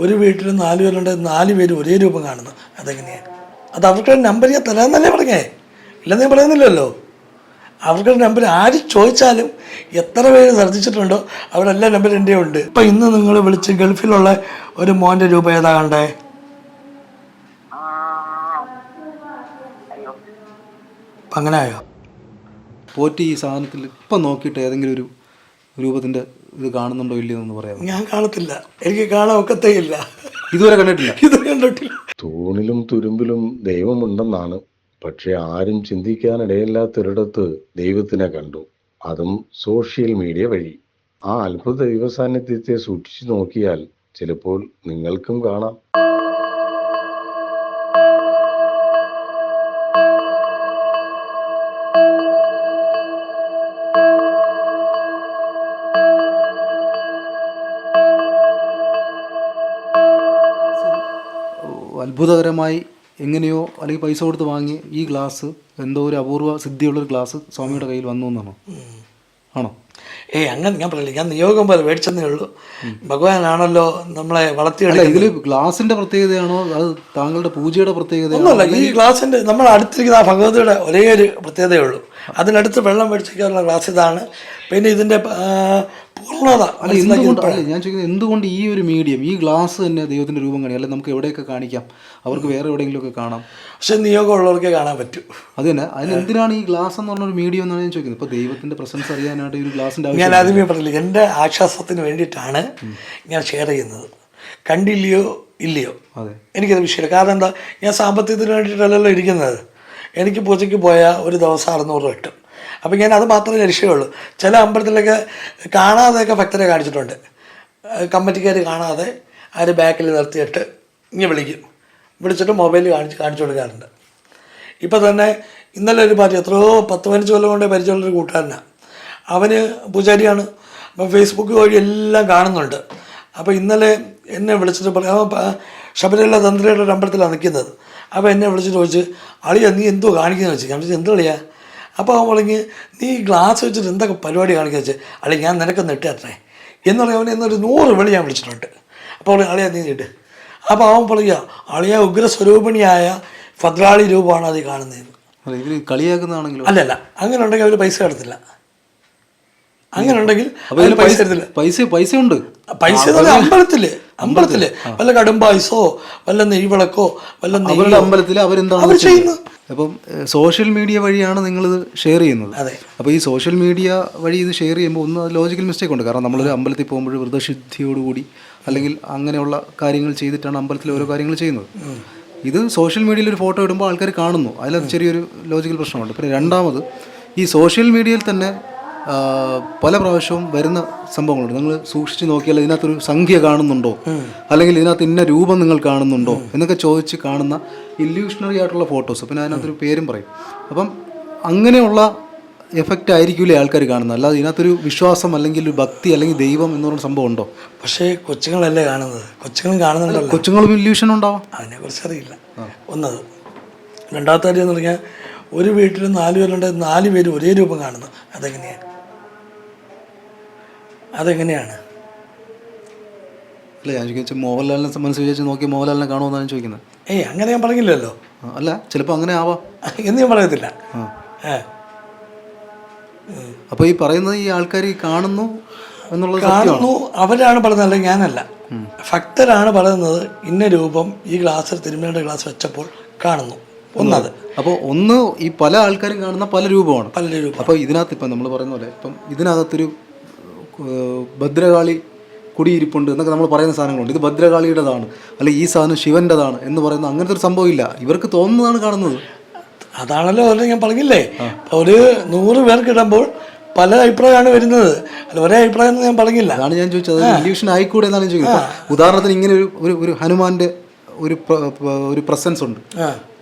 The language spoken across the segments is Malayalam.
ഒരു വീട്ടിൽ 4 പേരുണ്ട്, 4 പേര് ഒരേ രൂപം കാണുന്നു. അതെങ്ങനെയാണ്? അത് അവർക്ക് നമ്പർ ഞാൻ തരാമെന്നല്ലേ പറഞ്ഞേ, ഇല്ലെന്ന് ഞാൻ പറയുന്നില്ലല്ലോ. അവർക്ക് നമ്പർ ആര് ചോദിച്ചാലും എത്ര പേര് ശ്രദ്ധിച്ചിട്ടുണ്ടോ അവിടെ എല്ലാ നമ്പർ എൻ്റെ ഉണ്ട്. ഇപ്പം ഇന്ന് നിങ്ങൾ വിളിച്ച് ഗൾഫിലുള്ള ഒരു മോൻ്റെ രൂപ ഏതാ കണ്ടേ? അപ്പം അങ്ങനെ ആയോ? പോറ്റി ഈ സാധനത്തിൽ ഇപ്പം നോക്കിയിട്ട് ഏതെങ്കിലും ഒരു രൂപത്തിൻ്റെ ഇത് കാണുന്നുണ്ടോ ഇല്ലയോ എന്ന് പറയാം. ഞാൻ കാണത്തില്ല, എനിക്ക് കാണാൻ ഒക്കത്തേ ഇല്ല. ഇതുവരെ കണ്ടിട്ടില്ല. ഇതുവരെ കണ്ടിട്ടില്ല. തൂണിലും തുരുമ്പിലും ദൈവമുണ്ടെന്നാണ്, പക്ഷെ ആരും ചിന്തിക്കാനിടയില്ലാത്തൊരിടത്ത് ദൈവത്തിനെ കണ്ടു, അതും സോഷ്യൽ മീഡിയ വഴി. ആ അത്ഭുത ദൈവസാന്നിധ്യത്തെ സൂക്ഷിച്ചു നോക്കിയാൽ ചിലപ്പോൾ നിങ്ങൾക്കും കാണാം. അത്ഭുതകരമായി എങ്ങനെയോ അല്ലെങ്കിൽ പൈസ കൊടുത്ത് വാങ്ങി ഈ ഗ്ലാസ് എന്തോ ഒരു അപൂർവ സിദ്ധിയുള്ളൊരു ഗ്ലാസ് സ്വാമിയുടെ കയ്യിൽ വന്നു എന്നാണോ? ആണോ? അങ്ങനെ ഞാൻ പറയില്ല, ഞാൻ നിയോഗം പോലെ മേടിച്ചെന്നേ ഉള്ളൂ. ഭഗവാനാണല്ലോ നമ്മളെ വളർത്തിയെടുക്കുക. ഇതിൽ ഗ്ലാസിന്റെ പ്രത്യേകതയാണോ അത് താങ്കളുടെ പൂജയുടെ പ്രത്യേകത? ഒന്നുമല്ല, ഈ ഗ്ലാസിന്റെ നമ്മൾ അടുത്തിരിക്കുന്ന ആ ഭഗവതിയുടെ ഒരേ ഒരു പ്രത്യേകതയേ ഉള്ളൂ. അതിനടുത്ത് വെള്ളം മേടിച്ചിരിക്കാനുള്ള ഗ്ലാസ് ഇതാണ്. പിന്നെ ഇതിന്റെ പൂർണ്ണത ഞാൻ ചോദിക്കുന്നത് എന്തുകൊണ്ട് ഈ ഒരു മീഡിയം, ഈ ഗ്ലാസ് തന്നെ ദൈവത്തിന്റെ രൂപം കാണിക്കാം? അല്ലെങ്കിൽ നമുക്ക് എവിടെയൊക്കെ കാണിക്കാം, അവർക്ക് വേറെ എവിടെയെങ്കിലും ഒക്കെ കാണാം, പക്ഷെ നിയോഗമുള്ളവർക്കേ കാണാൻ പറ്റൂ. അത് തന്നെ. അതിനെന്തിനാണ് ഈ ഗ്ലാസ് എന്ന് പറഞ്ഞൊരു മീഡിയം എന്നാണ് ഞാൻ ചോദിക്കുന്നത്. ഇപ്പോൾ ദൈവത്തിന്റെ പ്രസൻസ് അറിയാനായിട്ട് ഈ ഒരു ഗ്ലാസിന്റെ ഞാൻ ആദ്യമേ പറഞ്ഞില്ല, എൻ്റെ ആശ്വാസത്തിന് വേണ്ടിയിട്ടാണ് ഞാൻ ഷെയർ ചെയ്യുന്നത്. കണ്ടില്ലയോ ഇല്ലയോ എനിക്കത് വിഷയമില്ല. കാരണം എന്താ, ഞാൻ സാമ്പത്തികത്തിന് വേണ്ടിയിട്ടല്ലല്ലോ ഇരിക്കുന്നത്. എനിക്ക് പൂജയ്ക്ക് പോയാൽ ഒരു ദിവസം 600 കിട്ടും. അപ്പം ഞാൻ അത് മാത്രമേ ലക്ഷ്യമുള്ളൂ. ചില അമ്പലത്തിലൊക്കെ കാണാതെയൊക്കെ ഭക്തരെ കാണിച്ചിട്ടുണ്ട്. കമ്മിറ്റിക്കാർ കാണാതെ ആര് ബാക്കിൽ നിർത്തിയിട്ട് ഇങ്ങനെ വിളിച്ചിട്ട് മൊബൈൽ കാണിച്ചു കൊടുക്കാറുണ്ട്. ഇപ്പം തന്നെ ഇന്നലെ ഒരു പാർട്ടി എത്രയോ 10-15 കൊല്ലം കൊണ്ട് പരിചയമുള്ളൊരു കൂട്ടുകാരനാണ്. അവന് പൂജാരിയാണ്. അപ്പം ഫേസ്ബുക്ക് വഴി എല്ലാം കാണുന്നുണ്ട്. അപ്പോൾ ഇന്നലെ എന്നെ വിളിച്ചിട്ട് പറയാം, ശബരിമല തന്ത്രിയുടെ ഒരു അമ്പലത്തിലാണ് നിൽക്കുന്നത്. അപ്പോൾ എന്നെ വിളിച്ചിട്ട് ചോദിച്ച്, അളിയാ നീ എന്തോ കാണിക്കുന്നത് വെച്ച്. ഞാൻ വിളിച്ചു എന്ത് കളിയാ? അപ്പോൾ അവൻ പറഞ്ഞ് നീ ഗ്ലാസ് വെച്ചിട്ട് എന്തൊക്കെ പരിപാടി കാണിക്കുക വെച്ച്. അളി ഞാൻ നിനക്കൊന്ന് ഇട്ടേ എന്ന് പറയാൻ അവനെ എന്നൊരു 100 വിളി ഞാൻ വിളിച്ചിട്ടുണ്ട്. അപ്പോൾ അളിയാ നീ ഇട്ട്. അപ്പോൾ അവൻ പറയുക, അളിയാ ഉഗ്രസ്വരൂപിണിയായ ഭദ്രാളി രൂപമാണ് അത് കാണുന്നത്. കളിയാക്കുന്നതാണെങ്കിലും അല്ലല്ല, അങ്ങനെ ഉണ്ടെങ്കിൽ അവർ പൈസ എടുത്തില്ല. അങ്ങനെ ഉണ്ടെങ്കിൽ പൈസ എടുത്തില്ല. പൈസയുണ്ട്. പൈസ അമ്പലത്തില് വല്ല കടുംബായിസോ വല്ല നെയ്വിളക്കോ വല്ല അമ്പലത്തിൽ അവരെന്താണ് ചെയ്യുന്നത്. അപ്പം സോഷ്യൽ മീഡിയ വഴിയാണ് നിങ്ങളിത് ഷെയർ ചെയ്യുന്നത്. അതെ. അപ്പോൾ ഈ സോഷ്യൽ മീഡിയ വഴി ഇത് ഷെയർ ചെയ്യുമ്പോൾ ഒന്ന് ലോജിക്കൽ മിസ്റ്റേക്ക് ഉണ്ട്. കാരണം നമ്മളൊരു അമ്പലത്തിൽ പോകുമ്പോൾ വ്രതശുദ്ധിയോടുകൂടി അല്ലെങ്കിൽ അങ്ങനെയുള്ള കാര്യങ്ങൾ ചെയ്തിട്ടാണ് അമ്പലത്തിൽ ഓരോ കാര്യങ്ങൾ ചെയ്യുന്നത്. ഇത് സോഷ്യൽ മീഡിയയിൽ ഒരു ഫോട്ടോ ഇടുമ്പോൾ ആൾക്കാർ കാണുന്നു, അതിലത് ചെറിയൊരു ലോജിക്കൽ പ്രശ്നമുണ്ട്. പിന്നെ രണ്ടാമത് ഈ സോഷ്യൽ മീഡിയയിൽ തന്നെ പല പ്രാവശ്യവും വരുന്ന സംഭവങ്ങളുണ്ട്. നിങ്ങൾ സൂക്ഷിച്ച് നോക്കിയാൽ ഇതിനകത്തൊരു സംഖ്യ കാണുന്നുണ്ടോ, അല്ലെങ്കിൽ ഇതിനകത്ത് ഇന്ന രൂപം നിങ്ങൾ കാണുന്നുണ്ടോ എന്നൊക്കെ ചോദിച്ച് കാണുന്ന ഇല്യൂഷണറി ആയിട്ടുള്ള ഫോട്ടോസ്. പിന്നെ അതിനകത്തൊരു പേരും പറയും. അപ്പം അങ്ങനെയുള്ള എഫക്റ്റ് ആയിരിക്കില്ലേ ആൾക്കാർ കാണുന്നത്, അല്ലാതെ ഇതിനകത്തൊരു വിശ്വാസം അല്ലെങ്കിൽ ഒരു ഭക്തി അല്ലെങ്കിൽ ദൈവം എന്ന് പറയുന്ന സംഭവം ഉണ്ടോ? പക്ഷേ കൊച്ചുങ്ങളല്ലേ കാണുന്നത്, കൊച്ചുങ്ങളും കാണുന്നുണ്ടല്ലോ. കൊച്ചുങ്ങളും ഇല്യൂഷൻ ഉണ്ടാവാം, അതിനെക്കുറിച്ച് അറിയില്ല. ഒന്നത്. രണ്ടാമത്തെ കാര്യം എന്ന് പറഞ്ഞാൽ ഒരു വീട്ടിൽ 4 പേരുണ്ട്, 4 പേര് ഒരേ രൂപം കാണുന്നു. അതെങ്ങനെയാണ്? അല്ല ഞാൻ ചോദിച്ചാൽ മോഹൻലാലിനെ മനസ്സ് വിചാരിച്ച് നോക്കി മോഹൻലാലിനെ കാണുമെന്നാണ് ചോദിക്കുന്നത്. അങ്ങനെ ഞാൻ പറഞ്ഞില്ലല്ലോ. അല്ല ചിലപ്പോൾ അങ്ങനെ ആവാം എന്ന് ഞാൻ പറയത്തില്ല. അപ്പോൾ ഈ പറയുന്നത് ഈ ആൾക്കാർ കാണുന്നു എന്നുള്ളത് കാണുന്നു അവരാണ് പറയുന്നത്, അല്ലെങ്കിൽ ഞാനല്ല. ഭക്തരാണ് പറയുന്നത് ഇന്ന രൂപം ഈ ഗ്ലാസ്സിൽ തിരുമേനിയുടെ ഗ്ലാസ് വെച്ചപ്പോൾ കാണുന്നു. ഒന്നത്. അപ്പോൾ ഒന്ന് ഈ പല ആൾക്കാരും കാണുന്ന പല രൂപമാണ്. അപ്പോൾ ഇതിനകത്ത് ഇപ്പം നമ്മൾ പറയുന്ന പോലെ ഇപ്പം ഇതിനകത്തൊരു ഭദ്രകാളി കുടിയിരിപ്പുണ്ട് എന്നൊക്കെ നമ്മൾ പറയുന്ന സാധനങ്ങളുണ്ട്. ഇത് ഭദ്രകാളിയുടേതാണ് അല്ലെങ്കിൽ ഈ സാധനം ശിവൻ്റെതാണ് എന്ന് പറയുന്ന അങ്ങനത്തെ ഒരു സംഭവം ഇല്ല. ഇവർക്ക് തോന്നുന്നതാണ് കാണുന്നത്. അതാണല്ലോ ഞാൻ പറഞ്ഞില്ലേ, ഒരു 100 പേർക്ക് ഇടുമ്പോൾ പല അഭിപ്രായമാണ് വരുന്നത്. അല്ല ഒരേ അഭിപ്രായം ഞാൻ പറഞ്ഞില്ല. അതാണ് ഞാൻ ചോദിച്ചത്, ഇല്യൂഷൻ ആയിക്കൂടെ എന്നാണ് ഞാൻ ചോദിക്കുന്നത്. ഉദാഹരണത്തിന് ഇങ്ങനെ ഒരു ഹനുമാന്റെ ഒരു പ്രസൻസ് ഉണ്ട്.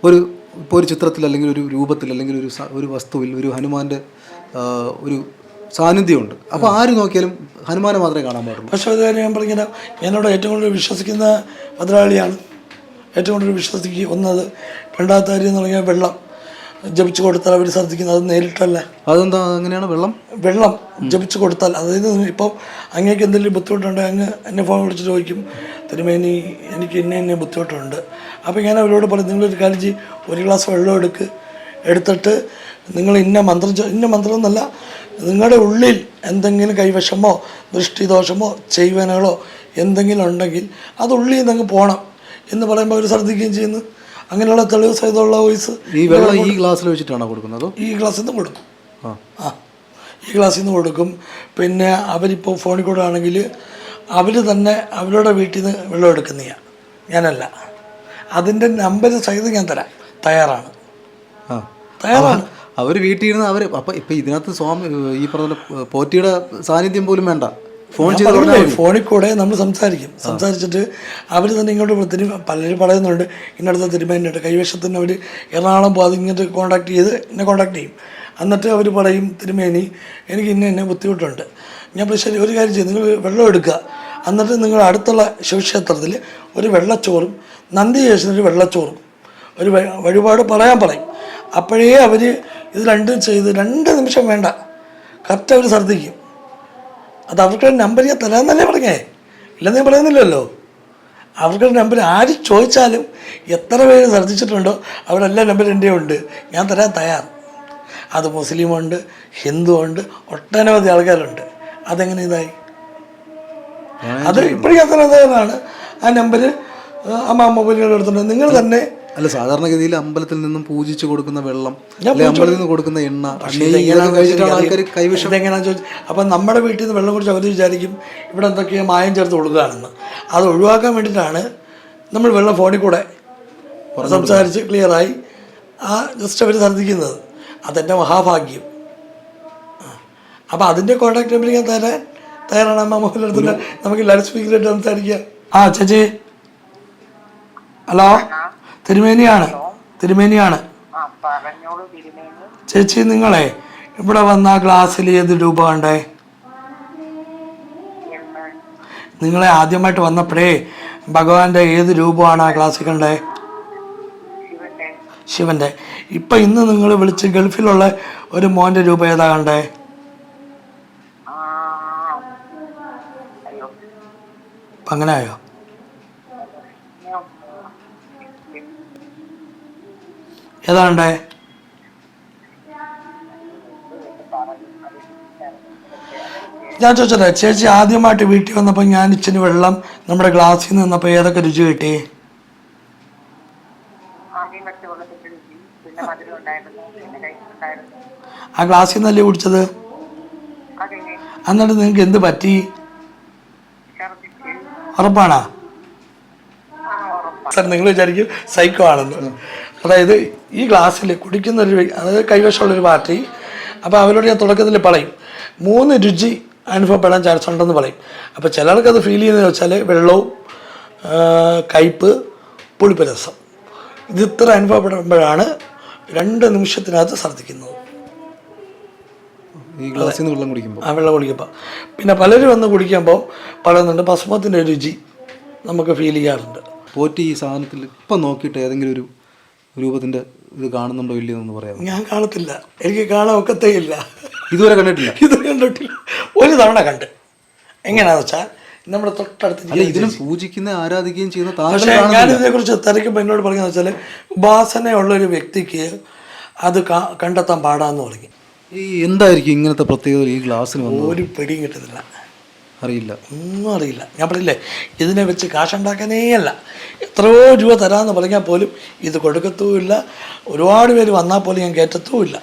ഇപ്പോൾ ഒരു ചിത്രത്തിൽ അല്ലെങ്കിൽ ഒരു രൂപത്തിൽ അല്ലെങ്കിൽ ഒരു വസ്തുവിൽ ഒരു ഹനുമാന്റെ ഒരു സാന്നിധ്യമുണ്ട്. അപ്പോൾ ആര് നോക്കിയാലും ഹനുമാനെ മാത്രമേ കാണാൻ പാടുള്ളൂ. പക്ഷേ അത് ഞാൻ പറഞ്ഞാൽ എന്നോട് ഏറ്റവും കൂടുതൽ വിശ്വസിക്കുന്ന ഭദ്രകാളിയാണ് ഏറ്റവും കൂടുതൽ വിശ്വസിക്കുക. ഒന്നത്. രണ്ടാമത്തെ കാര്യം എന്ന് പറഞ്ഞാൽ ജപിച്ചു കൊടുത്താൽ അവർ ശ്രദ്ധിക്കുന്നത്, അത് നേരിട്ടല്ല. അതെന്താ അങ്ങനെയാണ്? വെള്ളം ജപിച്ചു കൊടുത്താൽ, അതായത് ഇപ്പം അങ്ങേക്ക് എന്തെങ്കിലും ബുദ്ധിമുട്ടുണ്ടെങ്കിൽ അങ്ങ് എന്നെ ഫോൺ വിളിച്ച് ചോദിക്കും, തിരുമേനി എനിക്ക് ഇന്ന ബുദ്ധിമുട്ടുണ്ട്. അപ്പോൾ ഞാൻ അവരോട് പറയും, നിങ്ങളൊരു കാര്യം ചെയ്യും, ഒരു ഗ്ലാസ് വെള്ളം എടുത്തിട്ട് നിങ്ങൾ ഇന്ന മന്ത്രം എന്നല്ല, നിങ്ങളുടെ ഉള്ളിൽ എന്തെങ്കിലും കൈവശമോ ദൃഷ്ടിദോഷമോ ചെയ്വനകളോ എന്തെങ്കിലും ഉണ്ടെങ്കിൽ അത് ഉള്ളിൽ നിന്ന് പോകണം എന്ന് പറയുമ്പോൾ അവർ ശ്രദ്ധിക്കുകയും ചെയ്യുന്നു. അങ്ങനെയുള്ള തെളിവ് സഹിതമുള്ള വോയിസ് ഈ വെള്ളം ഈ ഗ്ലാസ്സിൽ വെച്ചിട്ടാണോ കൊടുക്കുന്നത്? ഈ ഗ്ലാസ്സിൽ നിന്ന് കൊടുക്കും. ഈ ഗ്ലാസ്സിൽ നിന്ന് കൊടുക്കും. പിന്നെ അവരിപ്പോൾ ഫോണിൽ കൂടെ ആണെങ്കിൽ അവർ തന്നെ അവരുടെ വീട്ടിൽ നിന്ന് വെള്ളം എടുക്കുന്നതാണ്, ഞാനല്ല. അതിൻ്റെ നമ്പർ സഹിതം ഞാൻ തയ്യാറാണ്. അവർ വീട്ടിൽ ഇരുന്ന് അവർ അപ്പം ഇപ്പം ഇതിനകത്ത് ഈ പറഞ്ഞ പോറ്റിയുടെ സാന്നിധ്യം പോലും വേണ്ട, ഫോണിൽ കൂടെ നമ്മൾ സംസാരിച്ചിട്ട് അവർ തന്നെ ഇങ്ങോട്ട് പലരും പറയുന്നുണ്ട്, ഇന്നടുത്ത തിരുമേനിയുണ്ട് കൈവശത്തിന്, അവർ എറണാകുളം പോകാതെ ഇങ്ങോട്ട് കോൺടാക്ട് ചെയ്യും. എന്നിട്ട് അവർ പറയും, തിരുമേനി എനിക്ക് ഇന്ന ബുദ്ധിമുട്ടുണ്ട്. ഞാൻ ശരി, ഒരു കാര്യം ചെയ്യും, നിങ്ങൾ വെള്ളം എടുക്കുക, എന്നിട്ട് നിങ്ങൾ അടുത്തുള്ള ശിവക്ഷേത്രത്തിൽ ഒരു വെള്ളച്ചോറും നന്ദികേശനൊരു വെള്ളച്ചോറും ഒരു വഴിപാട് പറയും. അപ്പോഴേ അവർ ഇത് രണ്ടും ചെയ്ത് 2 നിമിഷം വേണ്ട, കറക്റ്റ് അവർ ശ്രദ്ധിക്കും. അത് അവർക്ക് നമ്പർ ഞാൻ തരാമെന്നല്ലേ പറഞ്ഞേ, ഇല്ലെന്ന് ഞാൻ പറയുന്നില്ലല്ലോ. അവർക്ക് നമ്പർ ആര് ചോദിച്ചാലും എത്ര പേര് ശ്രദ്ധിച്ചിട്ടുണ്ടോ അവരെല്ലാം നമ്പർ എൻ്റെ ഉണ്ട്, ഞാൻ തരാൻ തയ്യാറ്. അത് മുസ്ലിമുണ്ട്, ഹിന്ദുവുണ്ട്, ഒട്ടനവധി ആൾക്കാരുണ്ട്. അതെങ്ങനെ ഇതായി? അത് ഇപ്പോഴും ഞാൻ തരാൻ തയ്യാറാണ്. ആ നമ്പർ മൊബൈലുകൾ എടുത്തിട്ടുണ്ട്. നിങ്ങൾ തന്നെ അല്ല, സാധാരണഗതിയിൽ അമ്പലത്തിൽ നിന്നും പൂജിച്ച് കൊടുക്കുന്ന വെള്ളം, അമ്പലത്തിൽ നിന്ന് കൊടുക്കുന്ന എണ്ണ, ഇതെങ്ങനെയാണെന്ന് ചോദിച്ചു. അപ്പം നമ്മുടെ വീട്ടിൽ നിന്ന് വെള്ളം കുടിച്ച് അവർ വിചാരിക്കും ഇവിടെ എന്തൊക്കെയോ മായം ചേർത്ത് കൊടുക്കുകയാണെന്ന്. അത് ഒഴിവാക്കാൻ വേണ്ടിയിട്ടാണ് നമ്മൾ വെള്ളം ഫോണിൽ കൂടെ സംസാരിച്ച് ക്ലിയറായി ജസ്റ്റ് അവർ ശ്രദ്ധിക്കുന്നത്. അതെൻ്റെ മഹാഭാഗ്യം. അപ്പം അതിൻ്റെ കോൺടാക്ട് നമ്പർ ഞാൻ തയ്യാറാണ്. അമ്മ മൊബൈൽ എടുത്തിട്ട് നമുക്ക് ലൗഡ് സ്പീക്കറായിട്ട് സംസാരിക്കാം. ചേച്ചി, ഹലോ, തിരുമേനിയാണ്. ചേച്ചി, നിങ്ങളെ ഇവിടെ വന്ന ക്ലാസ്സിൽ ഏത് രൂപ കണ്ടേ? നിങ്ങളെ ആദ്യമായിട്ട് വന്നപ്പോഴേ ഭഗവാന്റെ ഏത് രൂപമാണ് ആ ക്ലാസ്സിൽ കണ്ടേ? ശിവന്റെ. ഇപ്പൊ ഇന്ന് നിങ്ങൾ വിളിച്ച് ഗൾഫിലുള്ള ഒരു മോന്റെ രൂപം ഏതാ കണ്ടേ? അങ്ങനെ ആയോ? ഏതാണ്ടേ? ഞാൻ ചോദിച്ചോട്ടെ, ചേച്ചി ആദ്യമായിട്ട് വീട്ടിൽ വന്നപ്പോൾ ഞാൻ ഇച്ചിരി വെള്ളം നമ്മുടെ ഗ്ലാസ്സിൽ നിന്നപ്പോൾ ഏതൊക്കെ രുചി കിട്ടി? ആ ഗ്ലാസ്സിൽ നിന്നല്ലേ കുടിച്ചത്? എന്നിട്ട് നിങ്ങൾക്ക് എന്ത് പറ്റി? ഉറപ്പാണോ? സാർ, നിങ്ങൾ വിചാരിക്കും സൈക്കോ ആണെന്ന്. അതായത് ഈ ഗ്ലാസ്സിൽ കുടിക്കുന്നൊരു, അതായത് കൈവശമുള്ളൊരു പാർട്ടി, അപ്പോൾ അവരോട് ഞാൻ തുടക്കത്തിൽ പറയും 3 രുചി അനുഭവപ്പെടാൻ ചാൻസ് ഉണ്ടെന്ന് പറയും. അപ്പോൾ ചിലർക്കത് ഫീൽ ചെയ്യുന്നതെന്ന് വെച്ചാൽ വെള്ളവും കയ്പ്പ്, പുളിപ്പ് രസം, ഇത് ഇത്ര അനുഭവപ്പെടുമ്പോഴാണ് 2 നിമിഷത്തിനകത്ത് ഛർദ്ദിക്കുന്നത് ഈ ഗ്ലാസ്സിൽ നിന്ന് വെള്ളം കുടിക്കുമ്പോൾ. പിന്നെ പലരും വന്ന് കുടിക്കുമ്പോൾ പറയുന്നുണ്ട് ഭസ്മത്തിൻ്റെ രുചി നമുക്ക് ഫീൽ ചെയ്യാറുണ്ട്. പോറ്റി ഈ സാധനത്തിൽ ഇപ്പം നോക്കിയിട്ട് ഏതെങ്കിലും ഒരു രൂപത്തിൻ്റെ ഇത് കാണുന്നുണ്ടോ ഇല്ലയോ എന്ന് പറയാം. ഞാൻ കാണത്തില്ല, എനിക്ക് കാണാൻ ഒക്കത്തേ ഇല്ല. ഇതുവരെ കണ്ടിട്ടില്ല. ഒരു തവണ കണ്ട്. എങ്ങനെയാണെന്ന് വെച്ചാൽ നമ്മുടെ തൊട്ടടുത്ത് ഇതിനെ പൂജിക്കുന്ന ആരാധിക്കുകയും ചെയ്യുന്ന. പക്ഷേ ഞാനിതിനെക്കുറിച്ച് തിരക്കുമ്പോൾ എന്നോട് പറയുന്നത് വെച്ചാൽ ഉപാസനയുള്ളൊരു വ്യക്തിക്ക് അത് കണ്ടെത്താൻ പാടാന്ന് പറഞ്ഞു. ഈ എന്തായിരിക്കും ഇങ്ങനത്തെ പ്രത്യേകത ഈ ഗ്ലാസ്സിന്? ഒരു പിടിയും കിട്ടുന്നില്ല, അറിയില്ല, ഒന്നും അറിയില്ല. ഞാൻ പറഞ്ഞില്ലേ, ഇതിനെ വെച്ച് കാശുണ്ടാക്കാനേ അല്ല. എത്രയോ രൂപ തരാമെന്ന് പറഞ്ഞാൽ പോലും ഇത് കൊടുക്കത്തുമില്ല. ഒരുപാട് പേര് വന്നാൽ പോലും ഞാൻ കയറ്റത്തുമില്ല.